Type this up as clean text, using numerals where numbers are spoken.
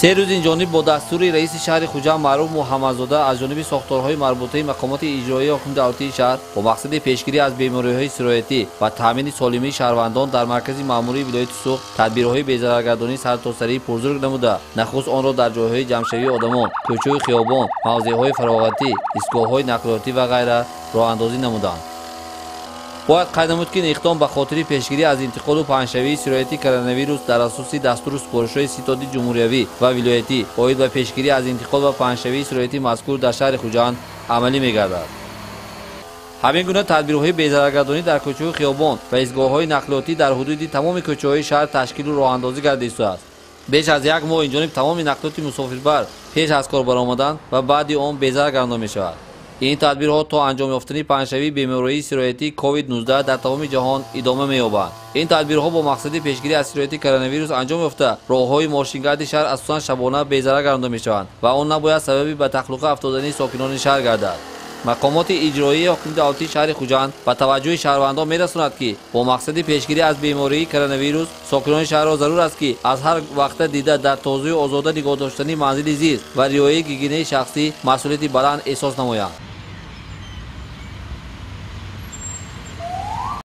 سه روز اینجانب با دستور رئیس شهر خوجند معروف محمدزاده از جانب ساختارهای مربوطه مقامات اجرایی حکم دولتی شهر با مقصد پیشگیری از بیماریهای سرایتی و تامین سالمی شهروندان در مرکز ماموری ولایت سوخت تدبیرهای بی‌ضررگردانی سرتاسری پرزور نموده، نخست آن را در جایهای جمع‌شوی آدمان، کوچه‌های خیابان، موضع‌های فراغتی، ایستگاه‌های نقلیاتی و غیره راه اندازی نمودند. باید قید نمود که این اقدام به خاطر پیشگیری از انتقال و پهن‌شوی سرایت کرونا ویروس در اساس دستور سپارش‌های ستاد جمهوری و ولایتی باید به پیشگیری از انتقال و پهن‌شوی سرایتی مذکور در شهر خوجند عملی می‌گردد. همین گونه تدبیرهای بی‌ضررگردانی در کوچه‌های خیابان و ایستگاه‌های نقلیاتی در حدود تمام کوچه‌های شهر تشکیل و راه اندازی گردیده است. بیش از یک ماه اینجانب تمام نقلیات مسافربر پیش از کار برآمدند و بعد آن بی‌ضرر گردانده می‌شود. این تدبیرها تا انجام یافتن پهن‌شوی بیماری سرایتی کووید 19 در تمام جهان ادامه می‌یابند. این تدبیرها با مقصد پیشگیری از سرایت کرونا ویروس انجام یافته راه‌های ماشینگرد شهر اساساً شبانه بی‌ضرر گردانده می‌شوند و آن نباید سبب به تخلق افتادن ساکنان شهر گردد. مقامات اجرایی حکم دولتی شهر خوجند به توجه شهروندان می‌رساند که با مقصد پیشگیری از بیماری کرونا ویروس ساکنان شهر را ضرور است که از هر وقت دیده در تازه و آزاده نگاه داشتن منزل زیست و رعایت گیگینه شخصی مسئولیت بلند احساس نمایند.